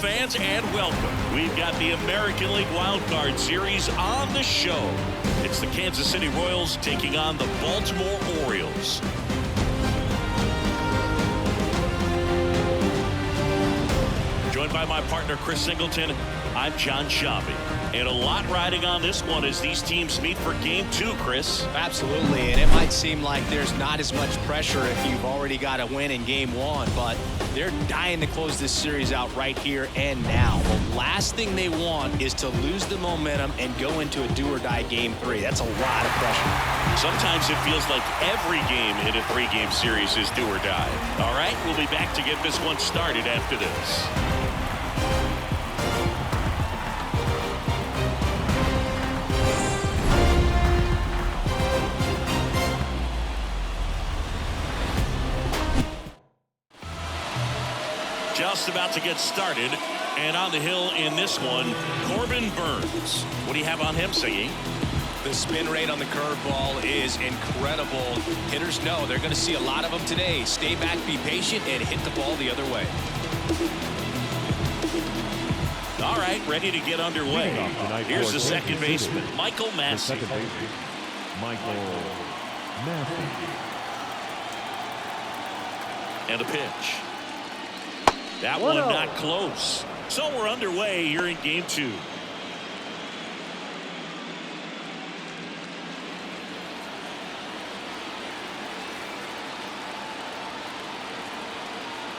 fans, and welcome. We've got the American League Wild Card Series on the show. It's the Kansas City Royals taking on the Baltimore Orioles. Joined by my partner, Chris Singleton, I'm John Shabby. And a lot riding on this one as these teams meet for Game 2, Chris. Absolutely, and it might seem like there's not as much pressure if you've already got a win in Game 1, but they're dying to close this series out right here and now. The last thing they want is to lose the momentum and go into a do-or-die Game 3. That's a lot of pressure. Sometimes it feels like every game in a 3-game series is do or die. All right, we'll be back to get this one started after this. Just about to get started, and on the hill in this one, Corbin Burns. What do you have on him, Siggy? The spin rate on the curveball is incredible. Hitters know they're going to see a lot of them today. Stay back, be patient, and hit the ball the other way. All right, ready to get underway. Here's the second baseman, Michael Massey. And a pitch. That one not close. So we're underway here in Game 2.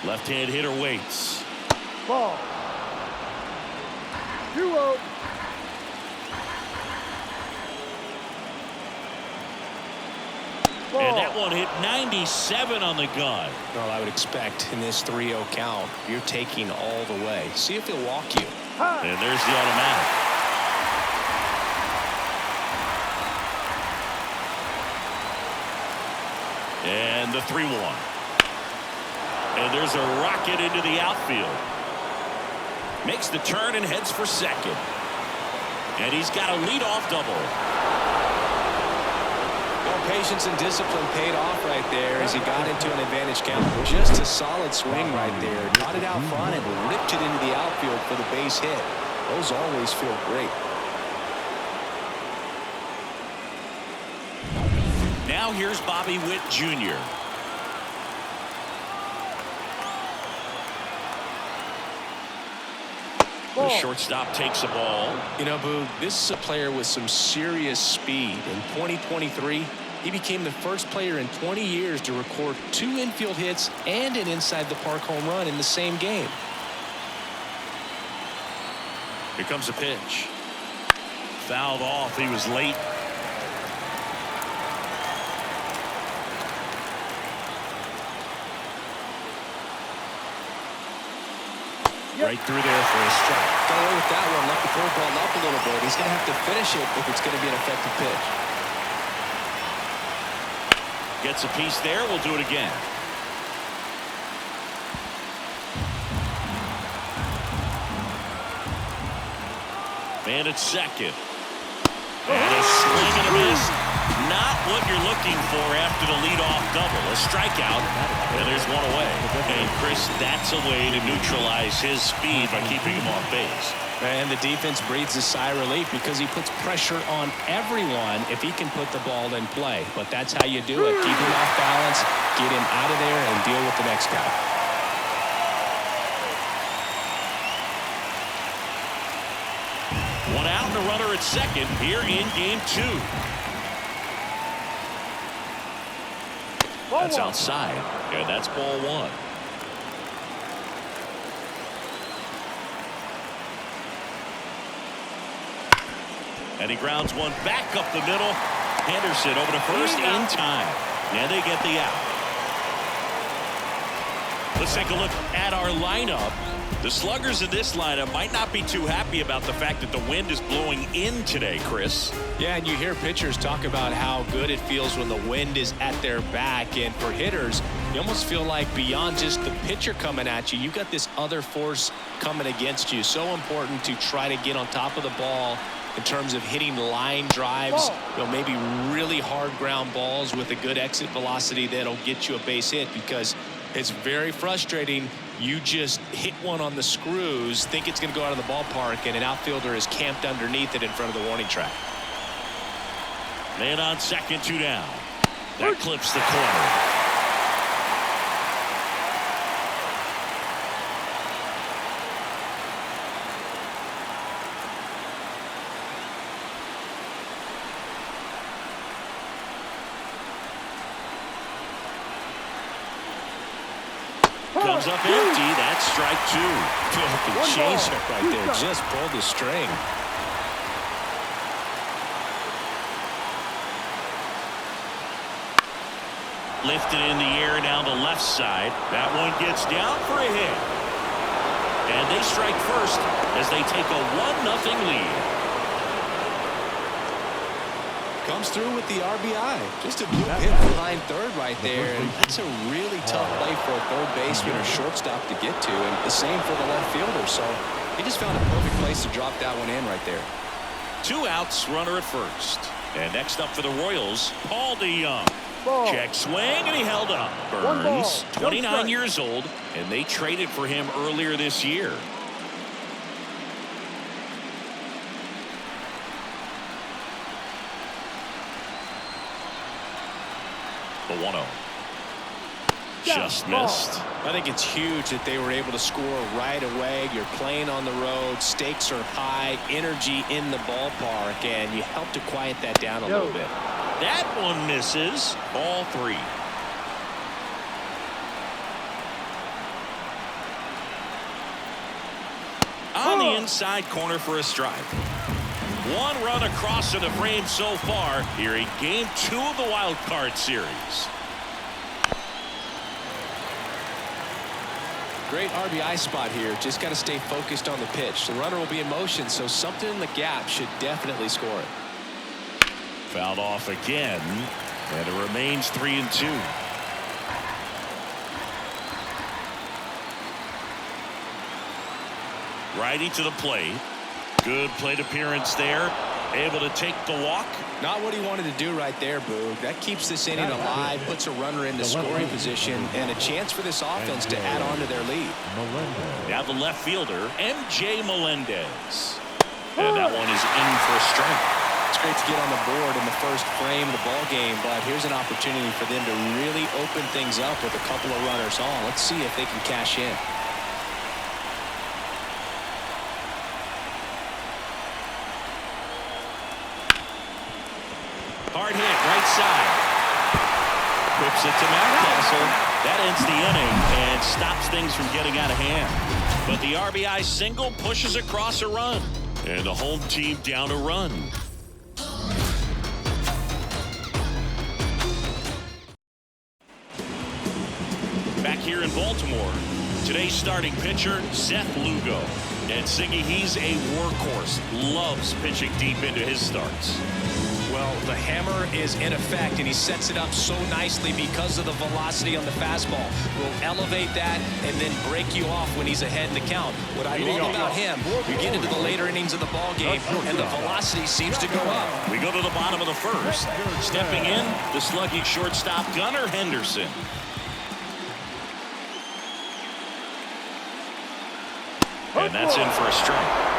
Left-hand hitter waits. Ball. 2-0. And that one hit 97 on the gun. Well, I would expect in this 3-0 count, you're taking all the way. See if he'll walk you. And there's the automatic. And the 3-1. And there's a rocket into the outfield. Makes the turn and heads for second. And he's got a leadoff double. Patience and discipline paid off right there as he got into an advantage count. Just a solid swing right there. Got it out front and ripped it into the outfield for the base hit. Those always feel great. Now here's Bobby Witt Jr. The shortstop takes a ball. You know, Boo, this is a player with some serious speed. In 2023, he became the first player in 20 years to record 2 infield hits and an inside-the-park home run in the same game. Here comes a pitch. Fouled off. He was late. Right through there for a strike. Got away with that one. Left the curveball up a little bit. He's going to have to finish it if it's going to be an effective pitch. Gets a piece there. We'll do it again. And it's second. And a swing and a miss. Not what you're looking for after the leadoff double. A strikeout, and there's one away. And Chris, that's a way to neutralize his speed by keeping him off base. And the defense breathes a sigh of relief because he puts pressure on everyone if he can put the ball in play. But that's how you do it. Keep him off balance, get him out of there, and deal with the next guy. One out and a runner at second here in Game 2. That's outside, and that's ball 1. And he grounds one back up the middle. Henderson over to first in time. And they get the out. Let's take a look at our lineup. The sluggers in this lineup might not be too happy about the fact that the wind is blowing in today, Chris. Yeah, and you hear pitchers talk about how good it feels when the wind is at their back. And for hitters, you almost feel like beyond just the pitcher coming at you, you've got this other force coming against you. So important to try to get on top of the ball in terms of hitting line drives, maybe really hard ground balls with a good exit velocity that'll get you a base hit, because it's very frustrating You just hit one on the screws, think it's going to go out of the ballpark, and an outfielder is camped underneath it in front of the warning track. Man on second, 2 down. That clips the corner. Comes up empty. That's strike 2. Filthy changeup right there. Just pulled the string. Lifted in the air down the left side. That one gets down for a hit. And they strike first as they take a 1-0 lead. Comes through with the RBI. Just a good hit behind third right there. And that's a really tough play for a third baseman or shortstop to get to. And the same for the left fielder. So he just found a perfect place to drop that one in right there. 2 outs, runner at first. And next up for the Royals, Paul DeYoung. Check swing, and he held up. Burns, 29 years old, and they traded for him earlier this year. The 1-0. Just missed. I think it's huge that they were able to score right away. You're playing on the road. Stakes are high. Energy in the ballpark. And you help to quiet that down a little bit. That one misses. Ball 3. On the inside corner for a strike. 1 run across in the frame so far here in game 2 of the wild card series. Great RBI spot here. Just got to stay focused on the pitch. The runner will be in motion, so something in the gap should definitely score it. Fouled off again, and it remains 3-2. Righty to the plate. Good plate appearance there. Able to take the walk. Not what he wanted to do right there, Boog. That keeps this inning alive, puts a runner into scoring position, and a chance for this offense to add on to their lead. Now the left fielder, M.J. Melendez. And that one is in for a strike. It's great to get on the board in the first frame of the ball game, but here's an opportunity for them to really open things up with a couple of runners on. Let's see if they can cash in. Hard hit, right side. Whips it to Mountcastle. That ends the inning and stops things from getting out of hand. But the RBI single pushes across a run. And the home team down a run. Back here in Baltimore, today's starting pitcher, Seth Lugo. And Siggy, he's a workhorse. Loves pitching deep into his starts. Well, the hammer is in effect, and he sets it up so nicely because of the velocity on the fastball. Will elevate that and then break you off when he's ahead in the count. What I love about him, you get into the later innings of the ball game, and the velocity seems to go up. We go to the bottom of the first. Stepping in, the sluggy shortstop, Gunnar Henderson. And that's in for a strike.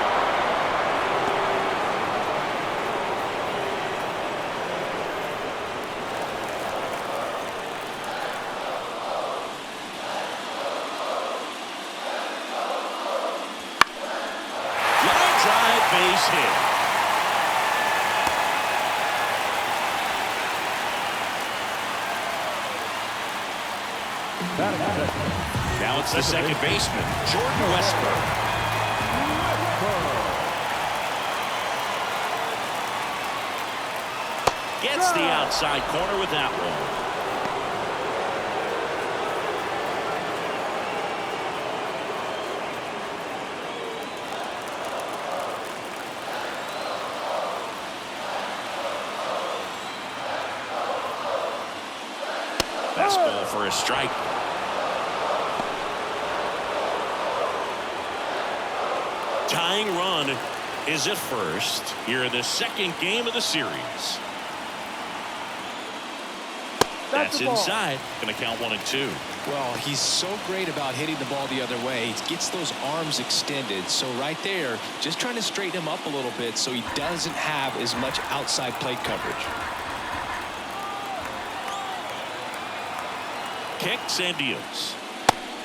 Base hit. Now it's the second baseman, Jordan Westburg. Gets the outside corner with that one. Fastball for a strike. Tying run is at first here in the second game of the series. That's inside. Going to count 1-2. Well, he's so great about hitting the ball the other way. He gets those arms extended. So right there, just trying to straighten him up a little bit so he doesn't have as much outside plate coverage. Kicks and deals.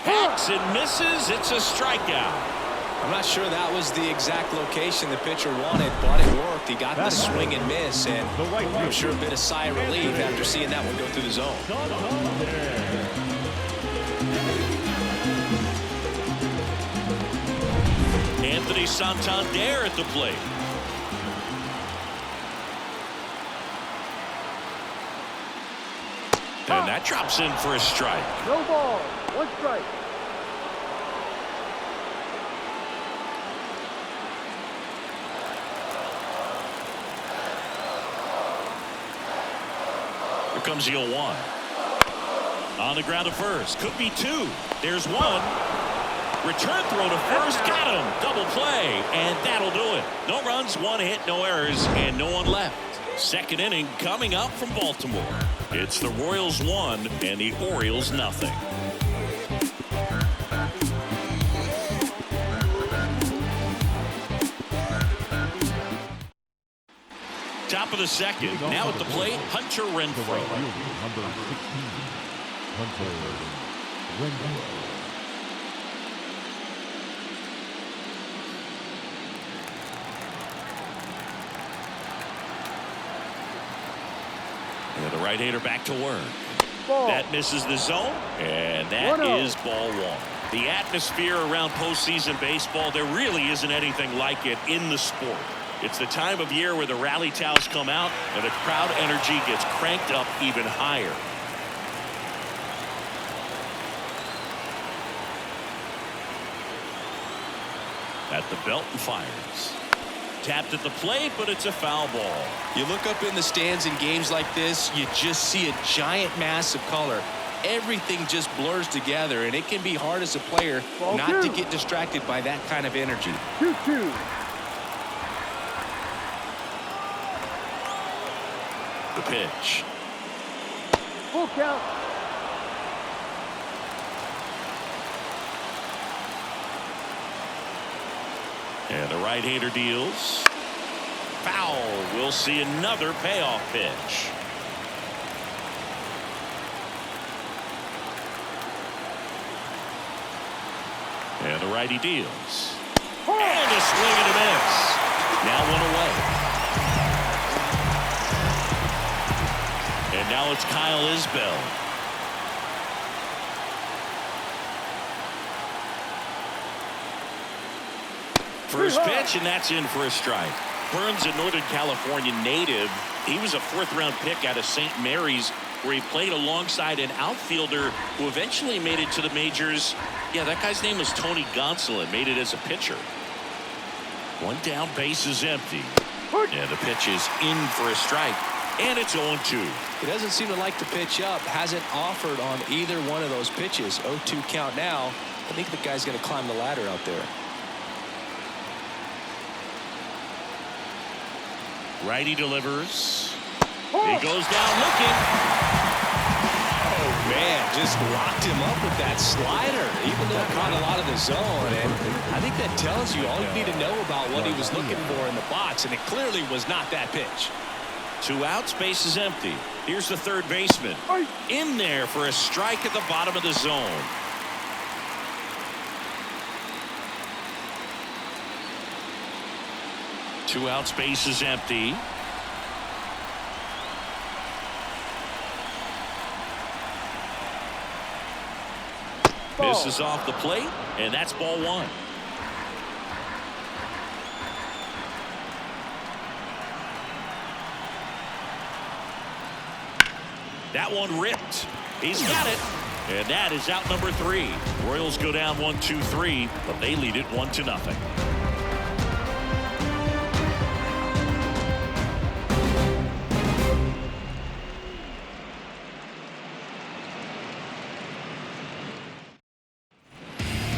Hacks and misses. It's a strikeout. I'm not sure that was the exact location the pitcher wanted, but it worked. He got the swing and miss, and I'm sure a bit of sigh of relief after seeing that one go through the zone. Anthony Santander at the plate. And that drops in for a strike. No ball, 1 strike. Here comes the 0-1. On the ground to first. Could be 2. There's 1. Return throw to first. Got him. Double play. And that'll do it. No runs, 1 hit, no errors, and no one left. Second inning coming up from Baltimore. It's the Royals 1 and the Orioles nothing. Top of the second. Now at the plate, Hunter Renfroe. Number 16, Hunter Renfroe. And the right-hander back to work. Ball. That misses the zone, and that 1-0. is ball 1. The atmosphere around postseason baseball, there really isn't anything like it in the sport. It's the time of year where the rally towels come out and the crowd energy gets cranked up even higher. At the belt and fires. Tapped at the plate, but it's a foul ball. You look up in the stands in games like this, you just see a giant mass of color. Everything just blurs together, and it can be hard as a player Ball not 2. to get distracted by that kind of energy. 2-2. The pitch. Full count. And the right-hander deals. Foul. We'll see another payoff pitch. And the righty deals. And a swing and a miss. Now 1 away. And now it's Kyle Isbell. First pitch, and that's in for a strike. Burns, a Northern California native. He was a 4th-round pick out of St. Mary's, where he played alongside an outfielder who eventually made it to the majors. Yeah, that guy's name was Tony Gonsolin, made it as a pitcher. 1 down, base is empty. And the pitch is in for a strike. And it's 0-2. He doesn't seem to like to pitch up. Hasn't offered on either one of those pitches. 0-2 count now. I think the guy's going to climb the ladder out there. Righty delivers. He goes down looking. Oh, man, just locked him up with that slider, even though it caught a lot of the zone. And I think that tells you all you need to know about what he was looking for in the box, and it clearly was not that pitch. 2 outs, base is empty. Here's the third baseman. In there for a strike at the bottom of the zone. Two outs, base is empty. This is off the plate, and that's ball 1. That one ripped. He's got it. And that is out number 3. Royals go down 1-2-3, but they lead it 1-0.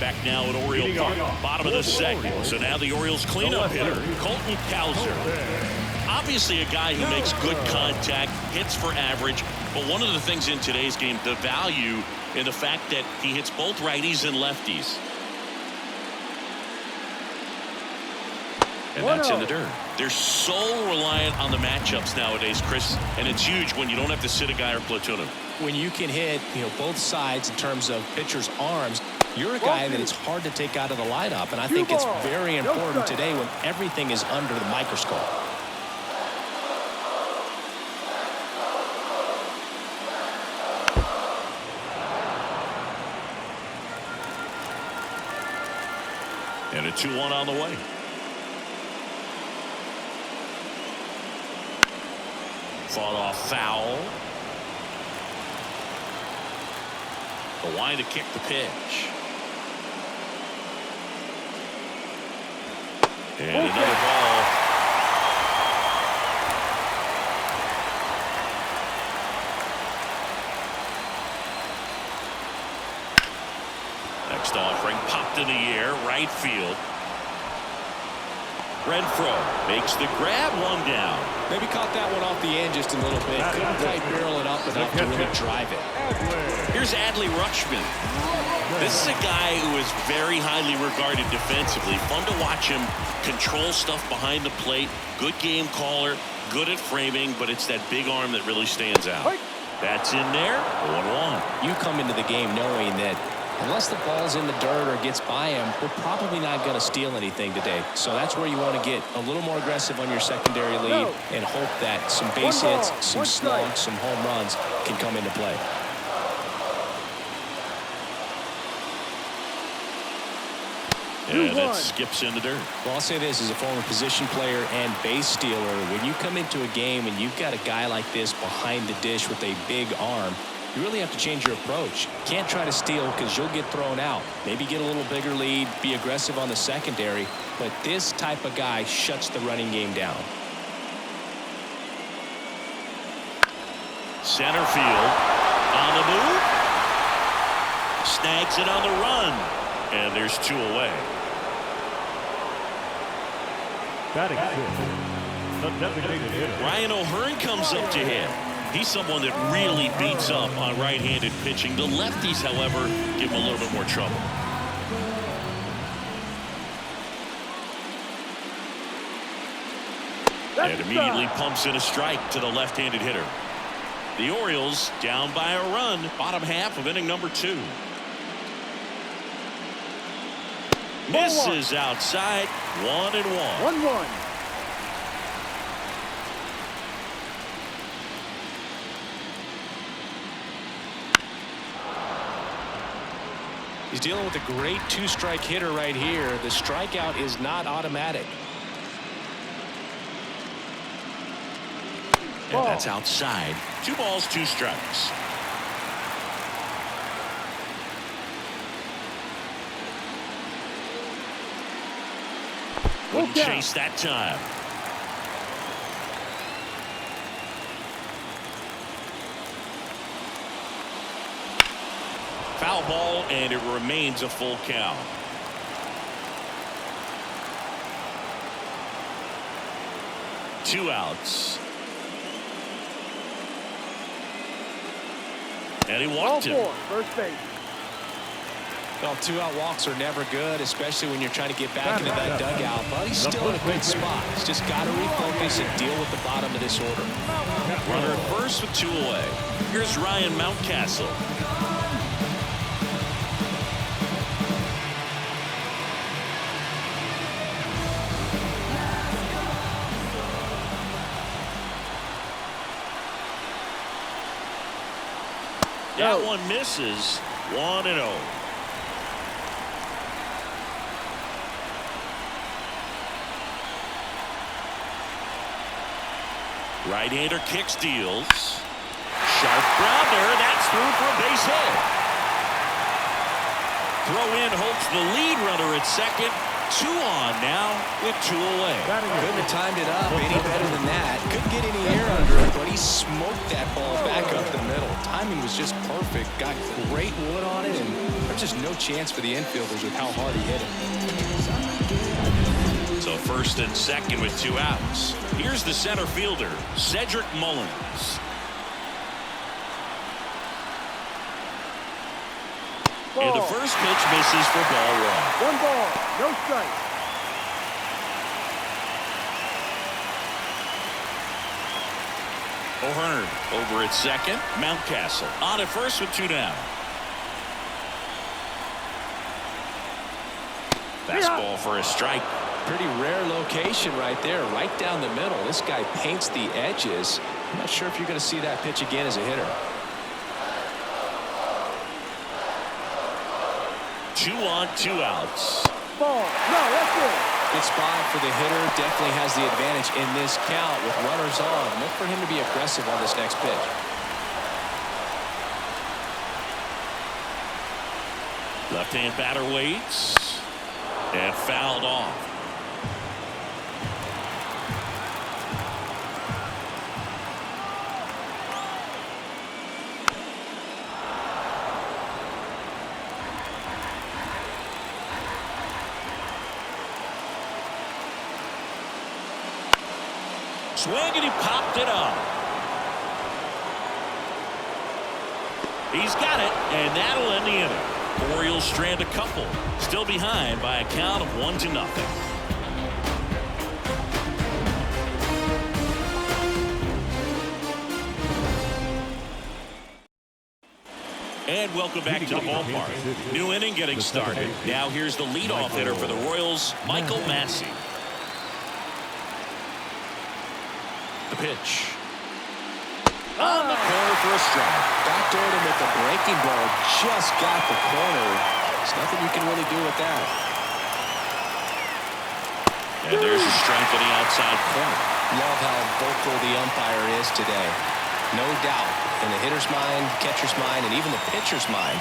Back now at Oriole Park, bottom of the second. So now the Orioles cleanup hitter, Colton Cowser. Obviously a guy who makes good contact, hits for average, but one of the things in today's game, the value in the fact that he hits both righties and lefties. And that's in the dirt. They're so reliant on the matchups nowadays, Chris, and it's huge when you don't have to sit a guy or platoon him. When you can hit, both sides in terms of pitchers' arms, you're a guy that it's hard to take out of the lineup, and I think it's very important today when everything is under the microscope. And a 2-1 on the way. Fought off foul. The line to kick the pitch. And another ball. Next offering popped in the air, right field. Renfroe makes the grab, one down. Maybe caught that one off the end just a little bit. Couldn't quite barrel it up enough to really drive it. Here's Adley Rutschman. This is a guy who is very highly regarded defensively. Fun to watch him control stuff behind the plate. Good game caller, good at framing, but it's that big arm that really stands out. That's in there, 1-1. You come into the game knowing that unless the ball's in the dirt or gets by him, we're probably not going to steal anything today. So that's where you want to get a little more aggressive on your secondary lead and hope that some base hits, some slugs, some home runs can come into play. And it skips in the dirt. Well, I'll say this as a former position player and base stealer. When you come into a game and you've got a guy like this behind the dish with a big arm, you really have to change your approach. Can't try to steal because you'll get thrown out. Maybe get a little bigger lead, be aggressive on the secondary, but this type of guy shuts the running game down. Center field on the move. Snags it on the run. And there's 2 away. Batting fifth, the designated hitter. Ryan O'Hearn comes up to hit. He's someone that really beats up on right-handed pitching. The lefties, however, give him a little bit more trouble. And immediately pumps in a strike to the left-handed hitter. The Orioles down by a run, bottom half of inning number 2. Misses outside, 1-1. 1-1. He's dealing with a great 2-strike hitter right here. The strikeout is not automatic. And that's outside. 2 balls, 2 strikes. Wouldn't chase that time. Foul ball, and it remains a full count. Two outs. And he walked him. First base. Well, 2-out walks are never good, especially when you're trying to get back into that dugout. But he's still in a good spot. He's just got to refocus and deal with the bottom of this order. Runner at first with 2 away. Here's Ryan Mountcastle. That one misses. 1-0. Right-hander kicks, deals. Sharp grounder. That's through for a base hit. Throw in hopes the lead runner at second. 2 on now with 2 away. Couldn't have timed it up any better than that. Couldn't get any air under it, but he smoked that ball back up the middle. Timing was just perfect. Got great wood on it, and there's just no chance for the infielders with how hard he hit it. So first and second with 2 outs. Here's the center fielder, Cedric Mullins. Ball. And the first pitch misses for ball 1. 1 ball, no strike. O'Hearn over at second. Mountcastle on at first with 2 down. Fastball for a strike. Pretty rare location right there, right down the middle. This guy paints the edges. I'm not sure if you're going to see that pitch again as a hitter. 2 on, 2 outs. Ball, no, that's it. Good spot for the hitter. Definitely has the advantage in this count with runners on. Look for him to be aggressive on this next pitch. Left-hand batter waits. And fouled off. Swing and he popped it up. He's got it, and that'll end the inning. Orioles strand a couple. Still behind by a count of 1-0. And welcome back to the ballpark. New inning getting started. Now here's the leadoff hitter for the Royals, Michael Massey. The pitch. On the corner for a strike. Backdoored him with the breaking ball. Just got the corner. There's nothing you can really do with that. And there's a strike on the outside corner. Love how vocal the umpire is today. No doubt in the hitter's mind, catcher's mind, and even the pitcher's mind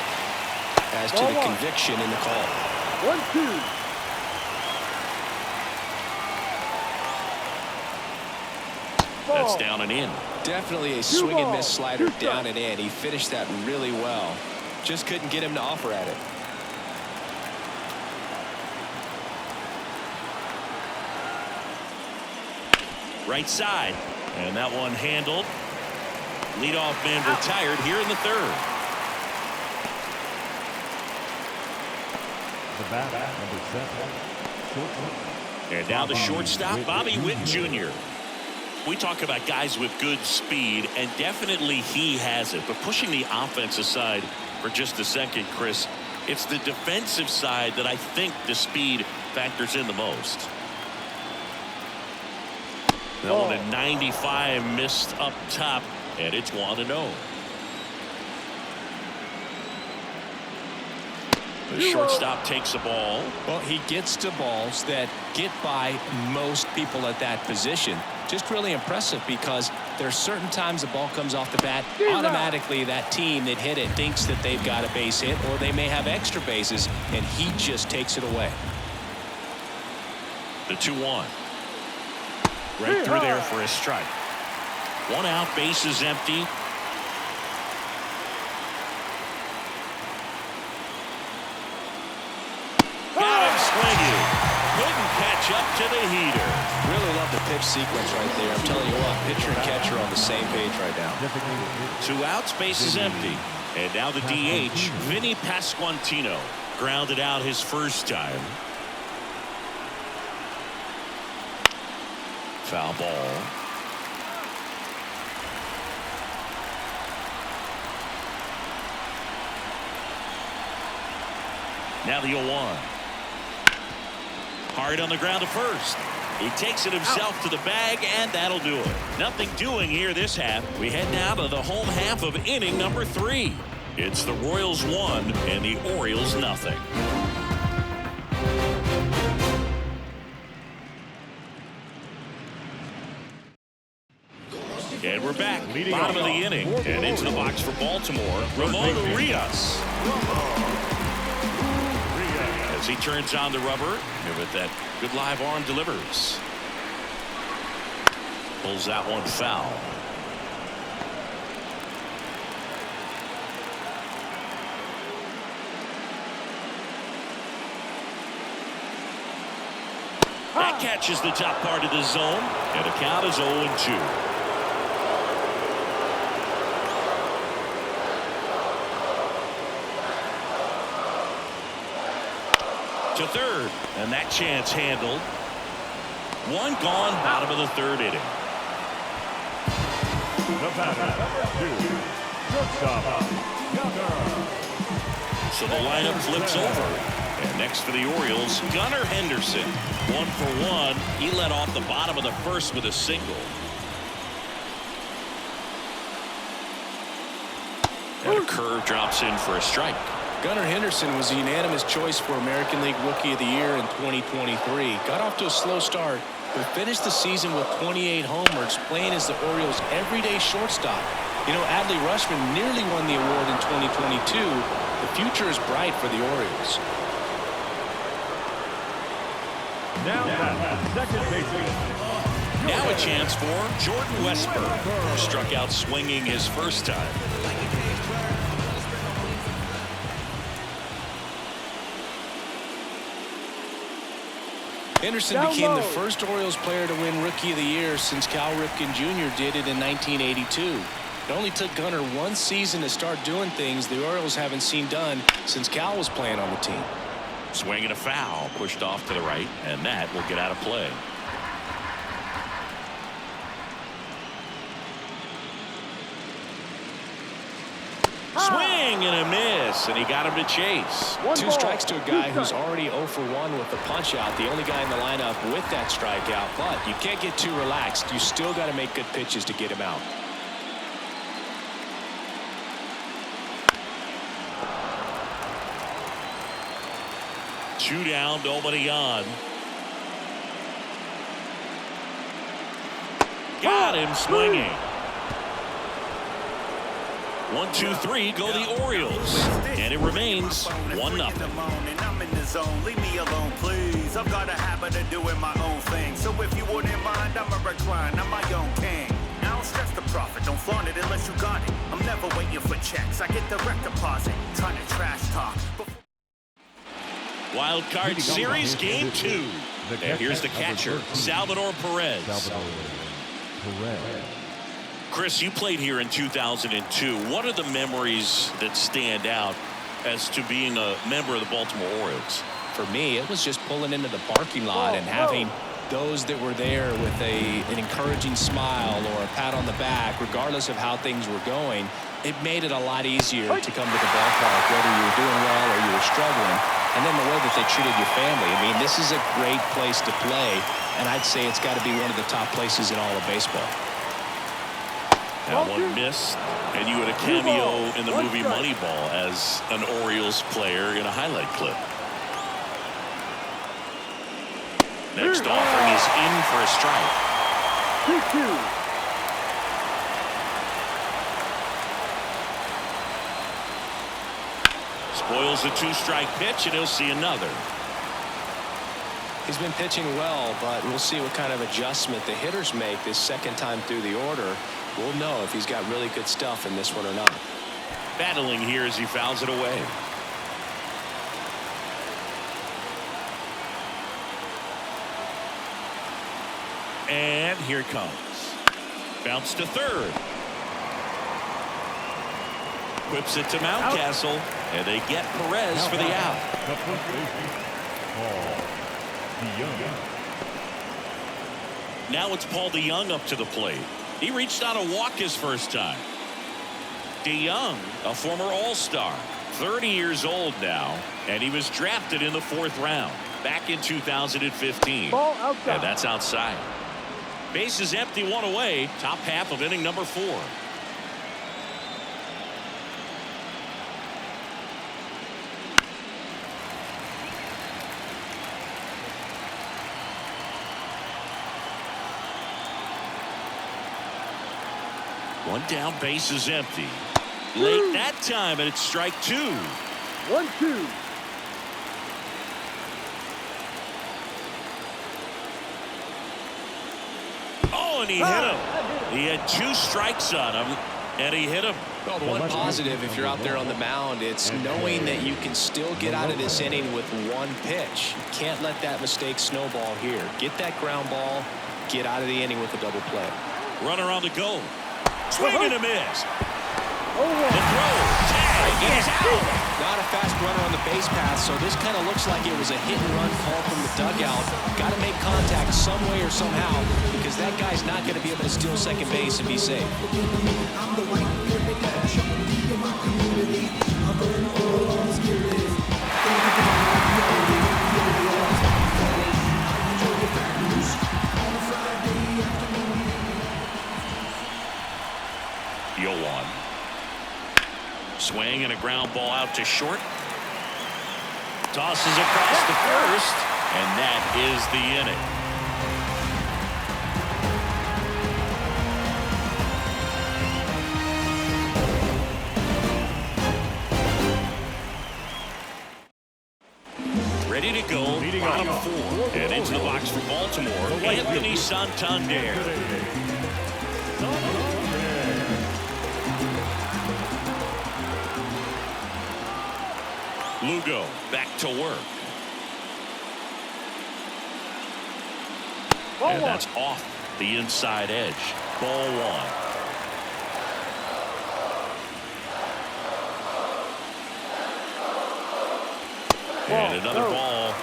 as to the conviction in the call. 1-2. That's down and in. Definitely a swing and miss slider down and in. He finished that really well. Just couldn't get him to offer at it. Right side. And that one handled. Leadoff man retired here in the 3rd. The bat, number 7. And now the shortstop, Bobby Witt Jr. We talk about guys with good speed, and definitely he has it. But pushing the offense aside for just a second, Chris, it's the defensive side that I think the speed factors in the most. That one at 95 missed up top, and it's 1-0. The shortstop takes the ball. Well, he gets to balls that get by most people at that position. Just really impressive because there's certain times the ball comes off the bat, automatically that team that hit it thinks that they've got a base hit, or they may have extra bases, and he just takes it away. The 2-1. Right through there for a strike. 1 out, base is empty. Got him swinging. Couldn't catch up to the heater. Really love the pitch sequence right there. I'm telling you what, pitcher and catcher on the same page right now. 2 outs, base is empty. And now the DH, Vinny Pasquantino, grounded out his first time. Foul ball. Now the 0-1. Hard on the ground to first. He takes it himself to the bag, and that'll do it. Nothing doing here this half. We head now to the home half of inning number 3. It's the Royals 1 and the Orioles nothing. And we're back. Bottom of the inning. And into the box for Baltimore, Ramon Urias. As he turns on the rubber, and with that good live arm delivers. Pulls that one foul. That catches the top part of the zone, and the count is 0-2. To third, and that chance handled. One gone, bottom of the third inning. The batter, shortstop, Gunnar. So the lineup flips over. And next for the Orioles, Gunnar Henderson. 1 for 1. He led off the bottom of the first with a single. And a curve drops in for a strike. Gunnar Henderson was the unanimous choice for American League Rookie of the Year in 2023. Got off to a slow start, but finished the season with 28 homers, playing as the Orioles' everyday shortstop. You know, Adley Rutschman nearly won the award in 2022. The future is bright for the Orioles. Now second baseman. Now a chance for Jordan Westburg, who struck out swinging his first time. Henderson became the first Orioles player to win Rookie of the Year since Cal Ripken Jr. did it in 1982. It only took Gunnar one season to start doing things the Orioles haven't seen done since Cal was playing on the team. Swing and a foul, pushed off to the right, and that will get out of play. Swing and a miss, and he got him to chase. Two strikes to a guy who's already 0 for 1 with the punch out. The only guy in the lineup with that strikeout, but you can't get too relaxed. You still got to make good pitches to get him out. Two down, nobody on. Got him swinging. 1, 2, 3 go the Orioles, and it remains 1-0. I'm in the zone. Leave me alone, please. I've got a habit of doing my own thing. So if you wouldn't mind, I'm a recline. I'm my own king. I don't stress the profit. Don't flaunt it unless you got it. I'm never waiting for checks. I get direct deposit. Trying to trash talk. Wild Card Series Game 2. And here's the catcher, Salvador Perez. Chris, you played here in 2002. What are the memories that stand out as to being a member of the Baltimore Orioles? For me, it was just pulling into the parking lot and having those that were there with an encouraging smile or a pat on the back, regardless of how things were going. It made it a lot easier to come to the ballpark, whether you were doing well or you were struggling. And then the way that they treated your family. I mean, this is a great place to play, and I'd say it's got to be one of the top places in all of baseball. That one missed, and you had a cameo in the movie Moneyball as an Orioles player in a highlight clip. Next offering is in for a strike. 2-2. Spoils the 2-strike pitch, and he'll see another. He's been pitching well, but we'll see what kind of adjustment the hitters make this second time through the order. We'll know if he's got really good stuff in this one or not. Battling here as he fouls it away. And here it comes. Bounce to third. Whips it to Mountcastle, and they get Perez for the out. The first baseman, Paul DeYoung. Now it's Paul DeYoung up to the plate. He reached out a walk his first time. DeYoung, a former All-Star, 30 years old now, and he was drafted in the 4th round back in 2015. Ball outside. And that's outside. Base is empty, 1 away, top half of inning number 4. One down, base is empty. Late that time, and it's strike 2. 1-2. Oh, and he hit him. He had 2 strikes on him, and he hit him. Well, the one positive, if you're out there on the mound, it's knowing that you can still get out of this inning with one pitch. You can't let that mistake snowball here. Get that ground ball, get out of the inning with a double play. Runner on the go. Swing and a miss. The throw. Tag. He's out. Not a fast runner on the base path, so this kind of looks like it was a hit-and-run call from the dugout. Got to make contact some way or somehow, because that guy's not going to be able to steal second base and be safe. Yoan. Swing and a ground ball out to short. Tosses across the first, and that is the inning. Ready to go, bottom four. And into the box for Baltimore, Anthony Santander. Lugo back to work. And that's off the inside edge. Ball one. And another ball.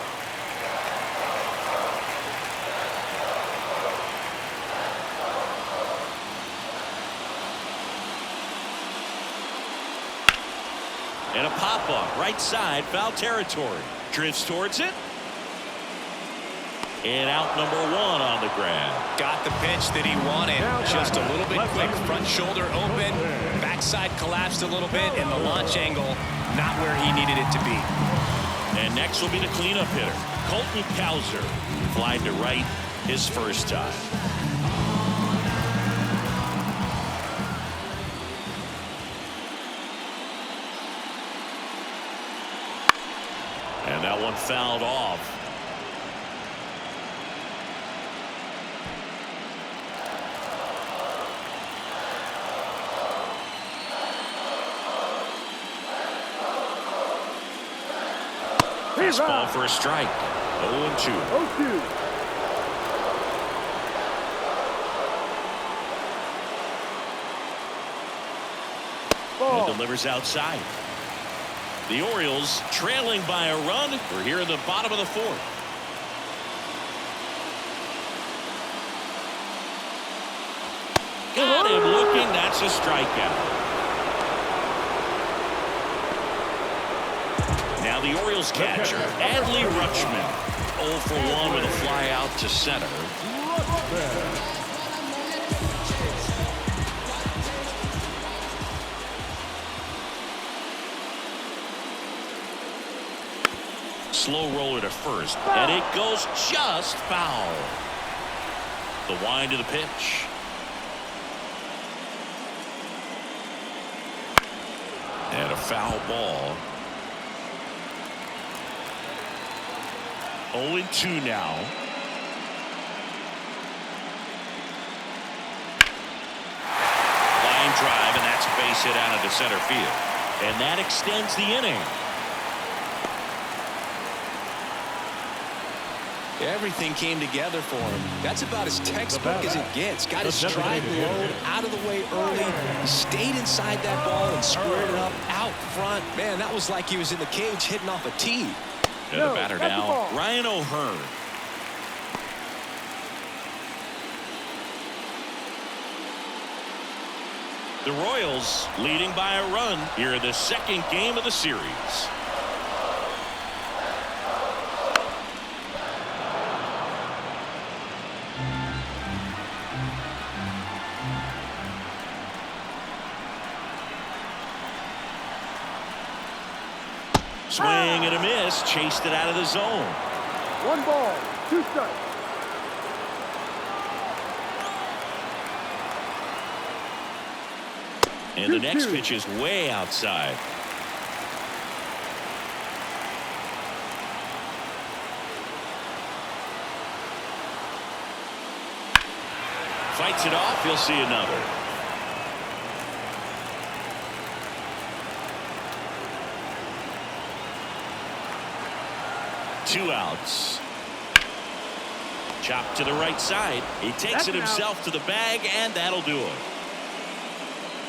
And a pop-up, right side, foul territory. Drifts towards it. And out number one on the ground. Got the pitch that he wanted. Just a little bit quick. Front shoulder open. Backside collapsed a little bit. And the launch angle not where he needed it to be. And next will be the cleanup hitter, Colton Cowser. Flied to right his first time. And that one fouled off. Fastball for a strike. 0-2. 0-2. And delivers outside. The Orioles trailing by a run. We're here in the bottom of the fourth. Got him looking. That's a strikeout. Now the Orioles catcher, Adley Rutschman. 0 for 1 with a fly out to center. Slow roller to first, and it goes just foul. The wind of the pitch. And a foul ball. 0-2 now. Line drive, and that's a base hit out into center field. And that extends the inning. Everything came together for him. That's about as textbook as it gets. Got his stride low, out of the way early. He stayed inside that ball and squared it up out front. Man, that was like he was in the cage hitting off a tee. And the batter now, Ryan O'Hearn. The Royals leading by a run here in the second game of the series. Swing and a miss, chased it out of the zone. 1 ball, 2 strikes. And the next pitch is way outside. Fights it off, he'll see another. 2 outs. Chop to the right side. He takes it himself to the bag, and that'll do it.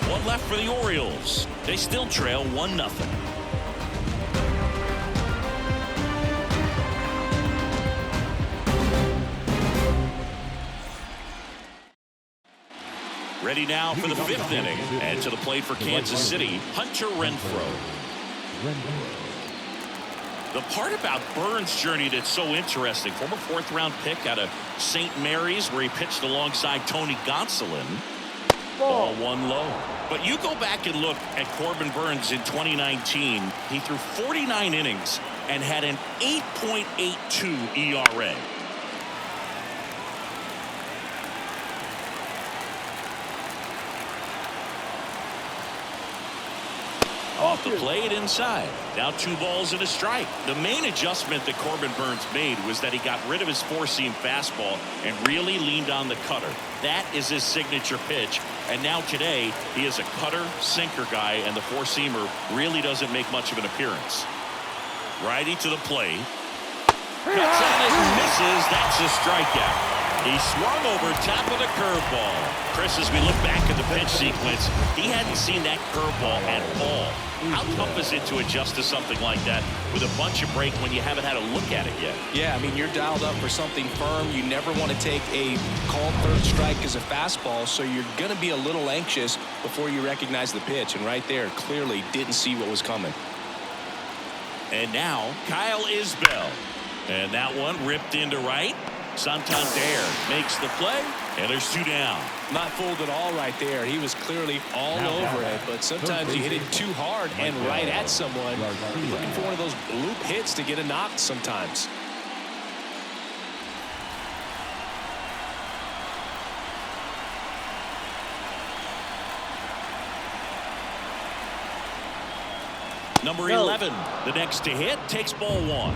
One left for the Orioles. They still trail 1-0. Ready now for the 5th inning. And to the plate for Kansas City, Hunter Renfroe. The part about Burns' journey that's so interesting, former 4th-round pick out of St. Mary's, where he pitched alongside Tony Gonsolin. Ball 1 low. But you go back and look at Corbin Burns in 2019. He threw 49 innings and had an 8.82 ERA. Off the plate inside. Now 2 balls and a strike. The main adjustment that Corbin Burns made was that he got rid of his 4-seam fastball and really leaned on the cutter. That is his signature pitch. And now today, he is a cutter sinker guy, and the 4-seamer really doesn't make much of an appearance. Righty to the plate. Cuts on it and misses. That's a strikeout. He swung over top of the curveball. Chris, as we look back at the pitch sequence, he hadn't seen that curveball at all. How tough is it to adjust to something like that with a bunch of break when you haven't had a look at it yet? Yeah, I mean, you're dialed up for something firm. You never want to take a called 3rd strike as a fastball, so you're going to be a little anxious before you recognize the pitch. And right there, clearly didn't see what was coming. And now, Kyle Isbell. And that one ripped into right. Santander makes the play, and there's 2 down. Not fooled at all right there. He was clearly all over it, but sometimes you hit it too hard and right at someone. You're looking for one of those bloop hits to get a knock sometimes. Number 11, the next to hit, takes ball 1.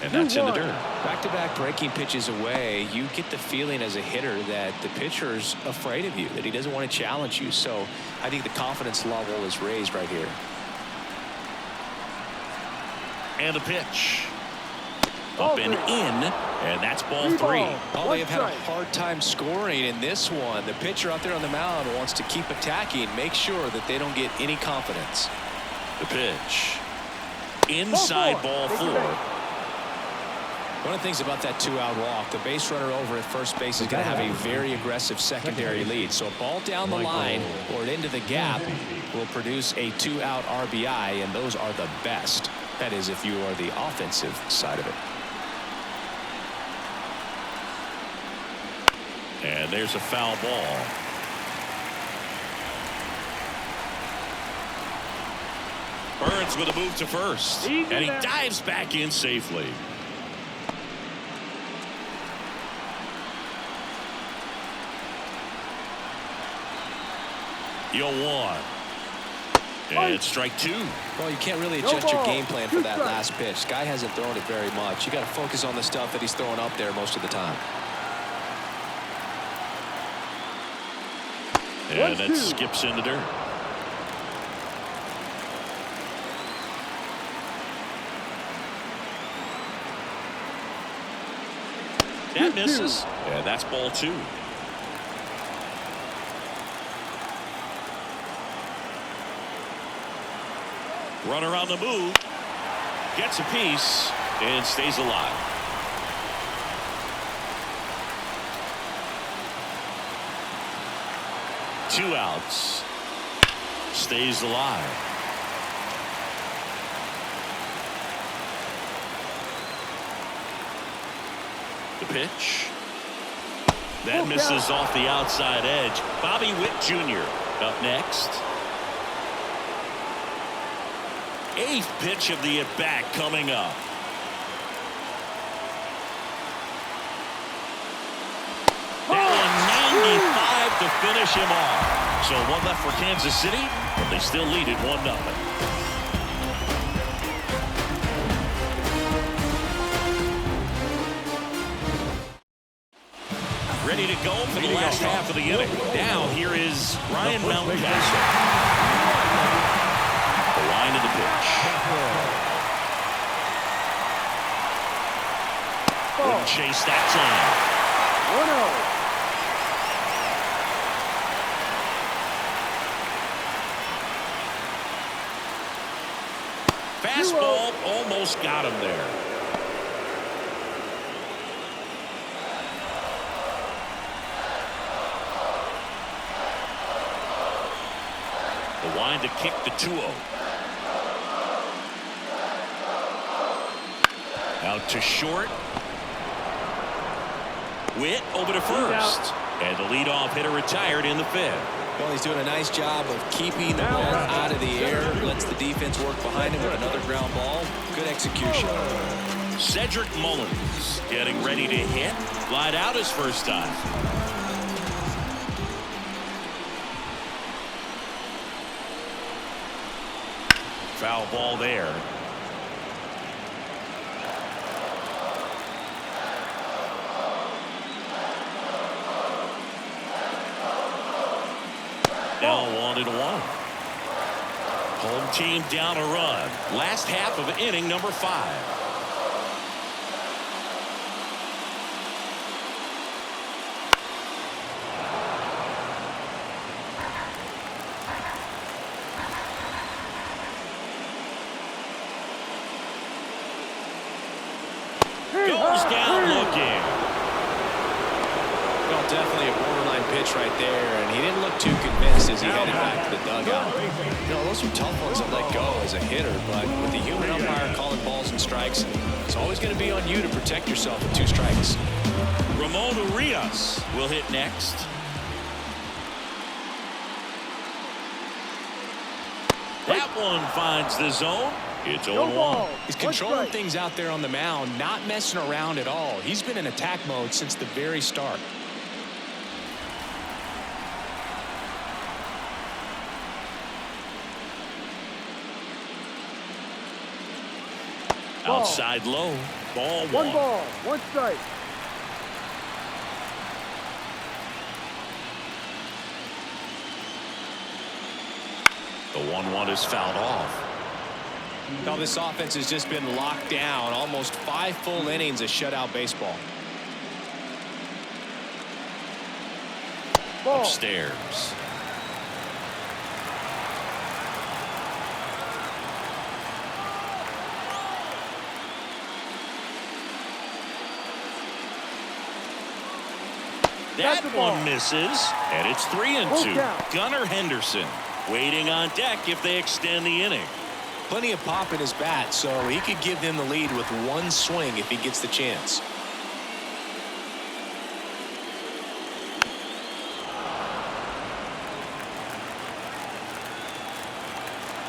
And that's in the dirt. Back-to-back breaking pitches away, you get the feeling as a hitter that the pitcher's afraid of you, that he doesn't want to challenge you. So I think the confidence level is raised right here. And a pitch. Up and in, and that's ball 3. Oh, they have had a hard time scoring in this one. The pitcher out there on the mound wants to keep attacking, make sure that they don't get any confidence. The pitch. Inside ball 4. One of the things about that 2-out walk, the base runner over at first base is going to have a very aggressive secondary lead. So a ball down the line or into the gap will produce a 2-out RBI, and those are the best. That is, if you are the offensive side of it. And there's a foul ball. Burns with a move to first, and he dives back in safely. Yo, 1. And strike 2. Well, you can't really adjust your game plan for that last pitch. This guy hasn't thrown it very much. You got to focus on the stuff that he's throwing up there most of the time. And that skips in the dirt. That misses. And that's ball 2. Runner on the move. Gets a piece and stays alive. Two outs. Stays alive. The pitch. That misses off the outside edge. Bobby Witt Jr. up next. 8th pitch of the at-bat coming up. That one 95 to finish him off. So one left for Kansas City, but they still lead it 1-0. Ready to go for the last half of the inning. Now here is Ryan Mountcastle. The line of the pitch. Wouldn't chase that time. 1-0. Fastball almost got him there. The wind to kick the 2-0. Out to short. Witt over to first. And the leadoff hitter retired in the fifth. Well, he's doing a nice job of keeping the ball out of the air. Lets the defense work behind him with another ground ball. Good execution. Cedric Mullins getting ready to hit. Light out his first time. Foul ball there. Now 1-1. Home team down a run. Last half of inning number 5. Goes down looking. Well, definitely a borderline pitch right there, and he didn't look too convinced as he headed back to the dugout. You know, those are tough ones to let go as a hitter, but with the human umpire calling balls and strikes, it's always going to be on you to protect yourself with 2 strikes. Ramon Urias will hit next. That one finds the zone. It's 0-1. He's controlling things out there on the mound, not messing around at all. He's been in attack mode since the very start. Outside low. Ball 1. 1 ball, 1 strike. The 1-1 is fouled off. Now this offense has just been locked down. Almost 5 full innings of shutout baseball. Ball. Upstairs. That one misses, and it's 3-2. Gunnar Henderson waiting on deck if they extend the inning. Plenty of pop in his bat, so he could give them the lead with 1 swing if he gets the chance.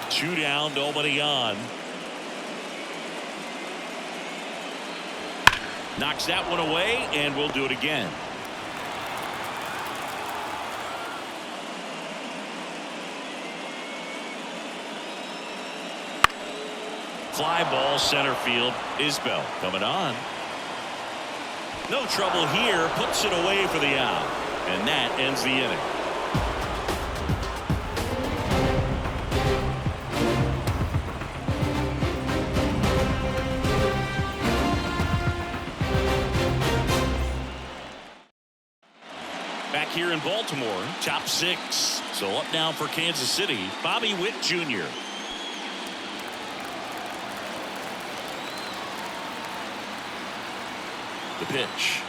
Two down, nobody on. Knocks that one away, and we'll do it again. Fly ball center field. Isbell coming on. No trouble here. Puts it away for the out. And that ends the inning. Back here in Baltimore, top 6. So up now for Kansas City, Bobby Witt Jr. The pitch.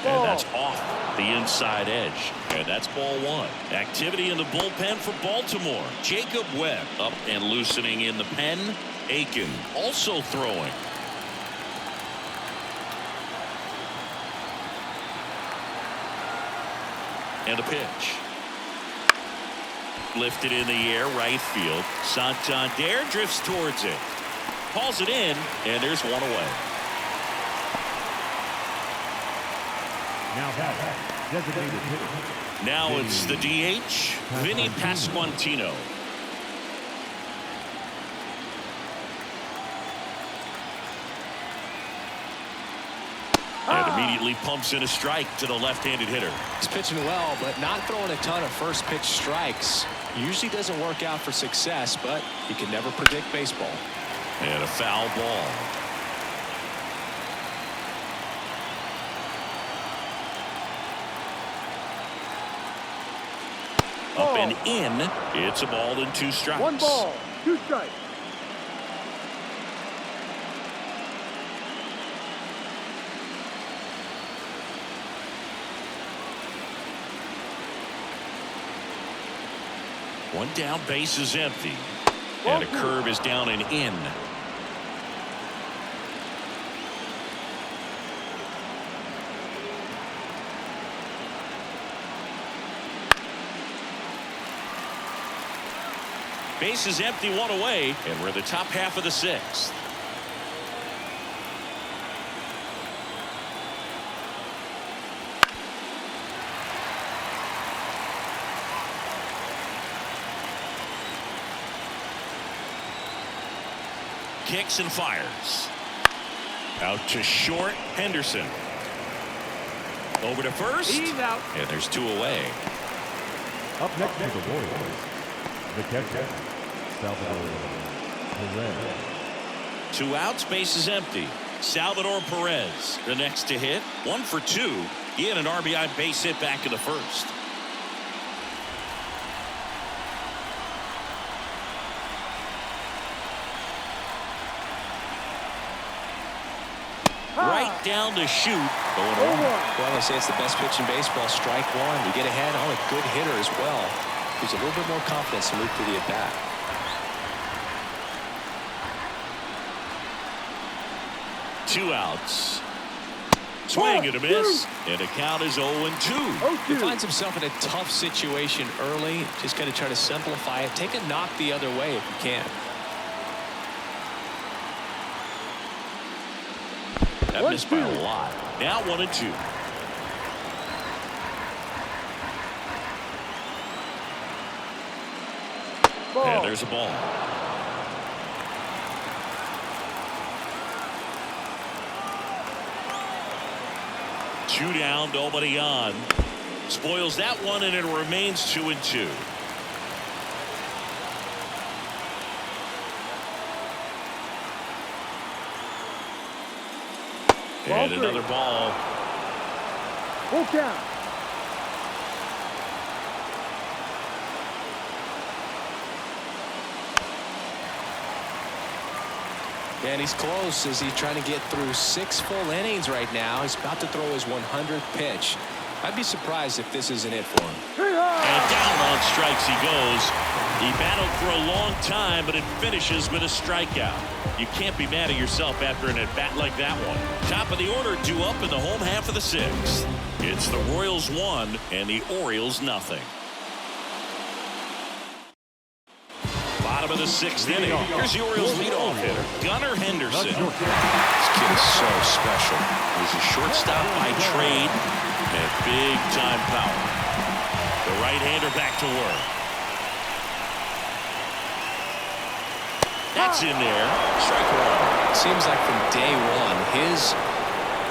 And that's off the inside edge. And that's ball 1. Activity in the bullpen for Baltimore. Jacob Webb up and loosening in the pen. Aiken also throwing. And a pitch. Lifted in the air, right field. Santander drifts towards it. Calls it in, and there's one away. Now it's the DH, Vinny Pasquantino. And Immediately pumps in a strike to the left-handed hitter. He's pitching well, but not throwing a ton of first pitch strikes. Usually doesn't work out for success, but you can never predict baseball. And a foul ball. Up and in. It's a ball and 2 strikes. 1 ball, 2 strikes. One down, base is empty. And a curve is down and in. Base is empty, 1 away, and we're in the top half of the 6th. Kicks and fires. Out to short, Henderson. Over to first. He's out. And there's 2 away. Up next to the Warriors, the catcher, Salvador Perez. 2 outs, base is empty. Salvador Perez, the next to hit. 1 for 2. He had an RBI base hit back in the first. Right down to shoot. Going over. Well, they say it's the best pitch in baseball. Strike 1. You get ahead on a good hitter as well. Gives a little bit more confidence to move to the at-bat. Two outs. Swing and a miss. And the count is 0-2. He finds himself in a tough situation early. Just got to try to simplify it. Take a knock the other way if you can. That missed by a lot. Now 1-2. And there's a ball. Two down, nobody on. Spoils that one, and it remains 2-2. And another ball. Full count. And he's close as he's trying to get through 6 full innings right now. He's about to throw his 100th pitch. I'd be surprised if this isn't it for him. And down on strikes he goes. He battled for a long time, but it finishes with a strikeout. You can't be mad at yourself after an at-bat like that one. Top of the order, 2 up in the home half of the 6th. It's the Royals 1 and the Orioles nothing. Bottom of the 6th inning. Here's the Orioles leadoff hitter, Gunnar Henderson. This kid is so special. He's a shortstop by trade and big-time power. The right-hander back to work. That's in there. Strike 1. Seems like from day one, his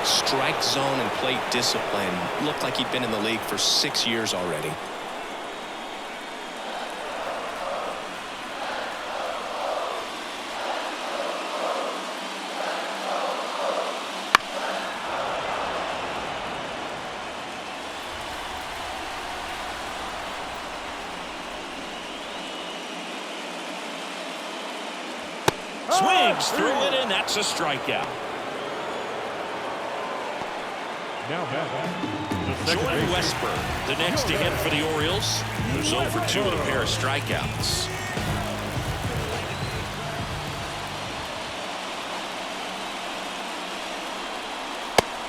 strike zone and plate discipline looked like he'd been in the league for 6 years already. Swings through it, and that's a strikeout. Now Jordan Westburg, the next to hit for the Orioles, who's 0 for 2 with a pair of strikeouts.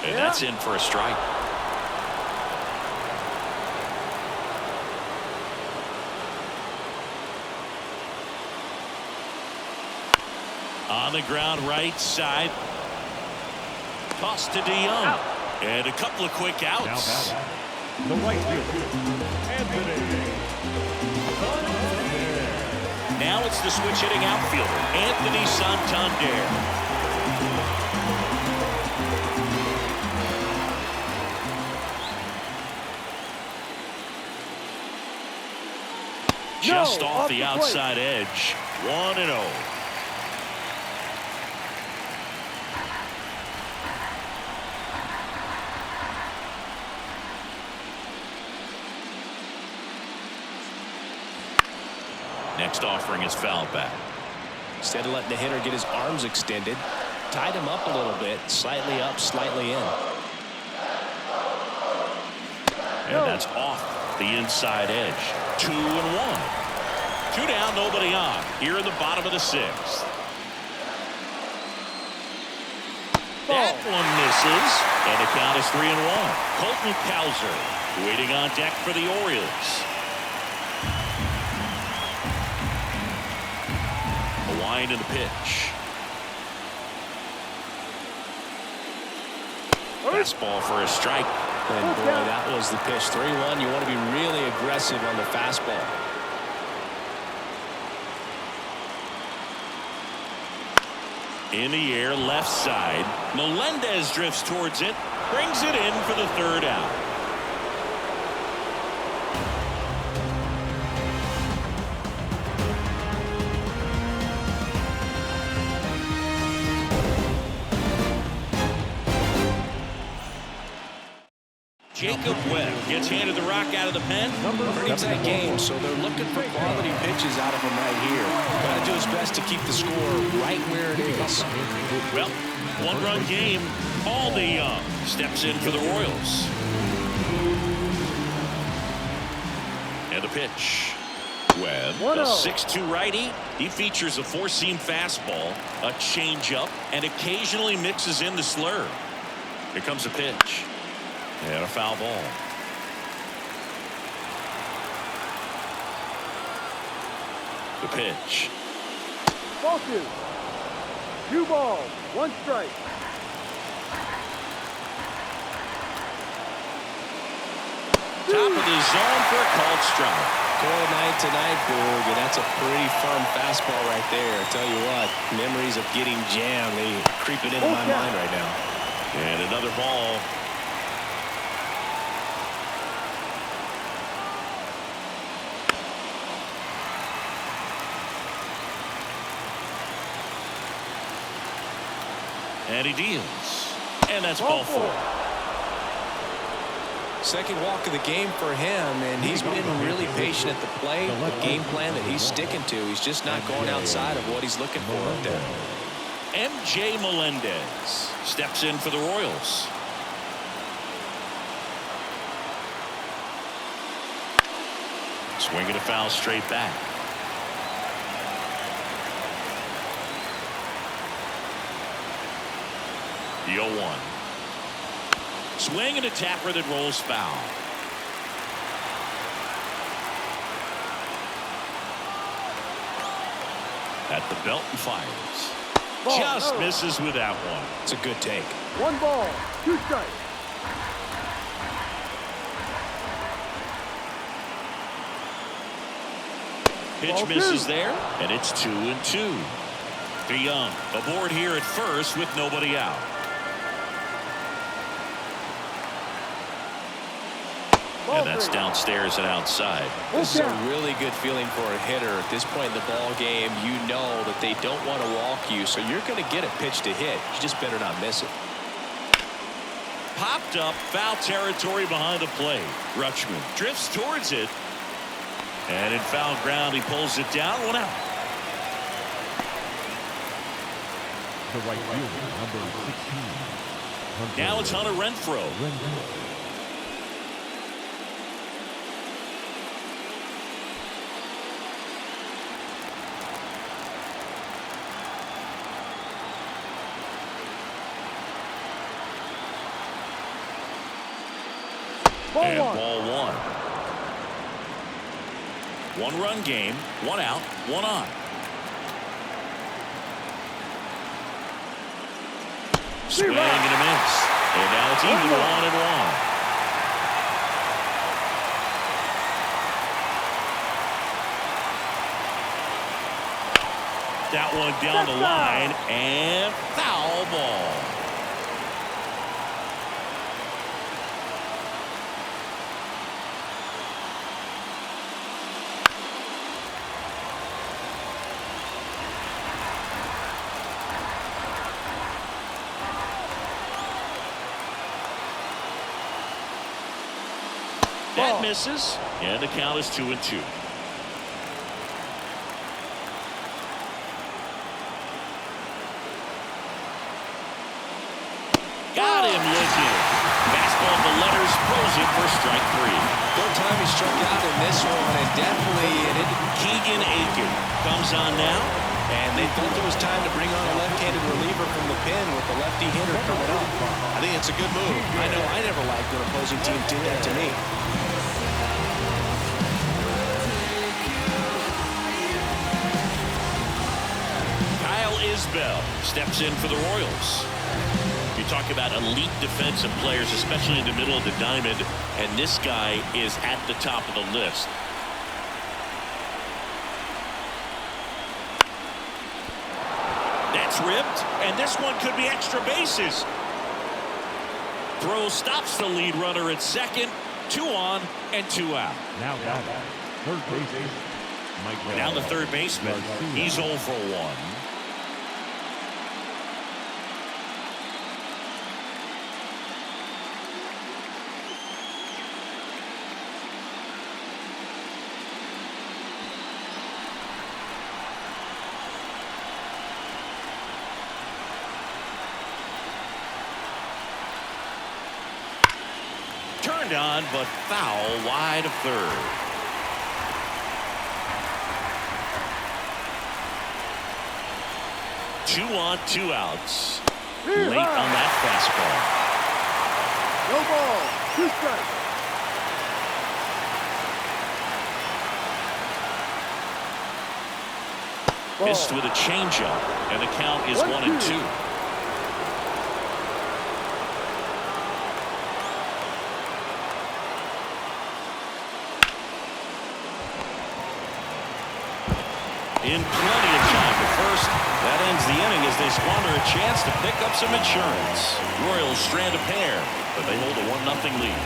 And that's in for a strike. On the ground, right side. Toss to DeYoung. And a couple of quick outs. the right fielder, Anthony. Now it's the switch hitting outfielder, Anthony Santander. Just off off the the plate. outside edge. 1-0. Next offering is fouled back. Instead of letting the hitter get his arms extended, tied him up a little bit, slightly up, slightly in. And that's off the inside edge. 2-1. 2 down, nobody on. Here in the bottom of the 6th. That one misses. And the count is 3-1. Colton Cowser waiting on deck for the Orioles. A wind in the pitch. Fastball for a strike. And boy, that was the pitch. 3-1. You want to be really aggressive on the fastball. In the air, left side. Melendez drifts towards it. Brings it in for the 3rd out. Jacob Webb gets handed the rock out of the pen. Pretty tight game, so they're looking for quality pitches out of him right here. Got to do his best to keep the score right where it is. Well, 1-run game. Paul DeYoung steps in for the Royals. And the pitch. Webb, a 6'2" righty. He features a 4-seam fastball, a changeup, and occasionally mixes in the slurve. Here comes the pitch. And a foul ball. The pitch. Ball 2. 2 balls, 1 strike. Top of the zone for a called strike. Good night tonight, Boog, and that's a pretty firm fastball right there. I tell you what, memories of getting jammed, they creeping into my mind right now. And another ball. And he deals. And that's ball 4. Second walk of the game for him, and he's been really patient at the plate. The game plan that he's sticking to. He's just not going outside of what he's looking for up there. MJ Melendez steps in for the Royals. Swinging a foul straight back. The 0-1. Swing and a tapper that rolls foul. At the belt and fires. Just misses with that one. It's a good take. 1 ball, 2 strikes. Pitch misses there, and it's 2-2. DeYoung aboard here at first with nobody out. And that's downstairs and outside. This is a really good feeling for a hitter at this point in the ball game. You know that they don't want to walk you, so you're going to get a pitch to hit. You just better not miss it. Popped up, foul territory behind the plate. Rutschman drifts towards it. And in foul ground, he pulls it down. 1 out. The right fielder, number 16. Now it's Hunter Renfroe. And ball 1. 1-run game, 1 out, 1 on. Swing and a miss. And now it's even 1-1. That one down the line and foul ball. That Ball. misses, and the count is 2-2. Got him looking. Fastball to letters, throws it for strike 3. Third time he struck out in this one, and definitely it. Keegan Aiken comes on now. And they felt it was time to bring on a left-handed reliever from the pen with the lefty hitter coming up. I think it's a good move. I know I never liked when opposing teams did that to me. Kyle Isbell steps in for the Royals. You talk about elite defensive players, especially in the middle of the diamond, and this guy is at the top of the list. That's ripped, and this one could be extra bases. Throw stops the lead runner at second. 2 on and 2 out. Now got third baseman. Now the third baseman. He's 0 for 1. Turned on, but foul wide of third. Two on, 2 outs. Late on that fastball. No ball. 2 strikes. Missed with a changeup, and the count is 1-2. In plenty of time to first. That ends the inning as they squander a chance to pick up some insurance. Royals strand a pair, but they hold a 1-0 lead.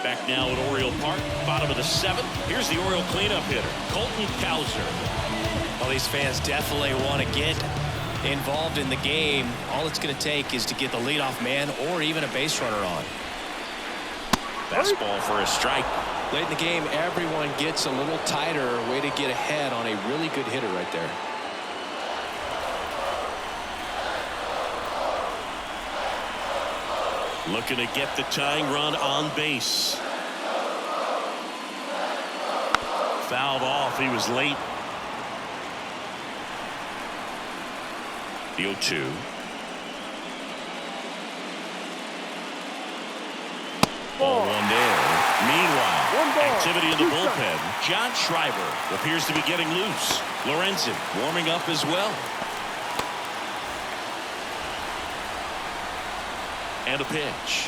Back now at Oriole Park, bottom of the 7th. Here's the Oriole cleanup hitter, Colton Cowser. Well, these fans definitely want to get involved in the game. All it's going to take is to get the leadoff man or even a base runner on. Fastball for a strike. Late in the game, everyone gets a little tighter. Way to get ahead on a really good hitter right there. Looking to get the tying run on base. Fouled off. He was late. The 0-2. Ball 1 there. Meanwhile, activity in the bullpen. John Schreiber appears to be getting loose. Lorenzen warming up as well. And a pitch.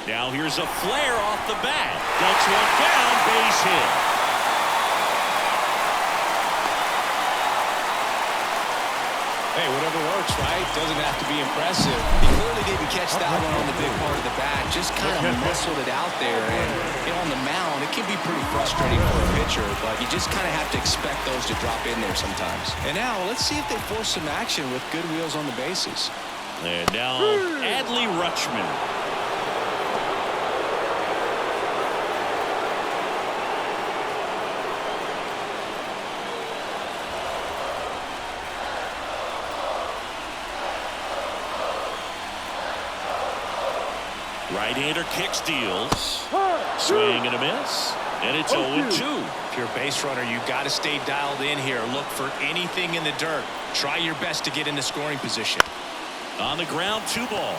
Now here's a flare off the bat. Dunks one down, base hit. Hey, whatever works, right? Doesn't have to be impressive. He clearly didn't catch that one on the big part of the bat. Just kind of muscled it out there. And on the mound, it can be pretty frustrating for a pitcher, but you just kind of have to expect those to drop in there sometimes. And now, let's see if they force some action with good wheels on the bases. And now, Adley Rutschman. Right-hander kicks, deals. Swing and a miss. And it's 0-2. If you're a base runner, you got to stay dialed in here. Look for anything in the dirt. Try your best to get into scoring position. On the ground, 2 ball.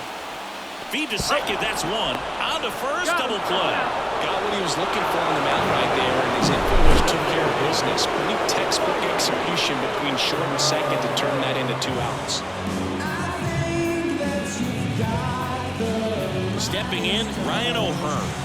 Feed to second, that's 1. On to first, double play. Got what he was looking for on the mound right there, and his infielders took care of business. Pretty textbook execution between short and second to turn that into 2 outs. Stepping in, Ryan O'Hearn.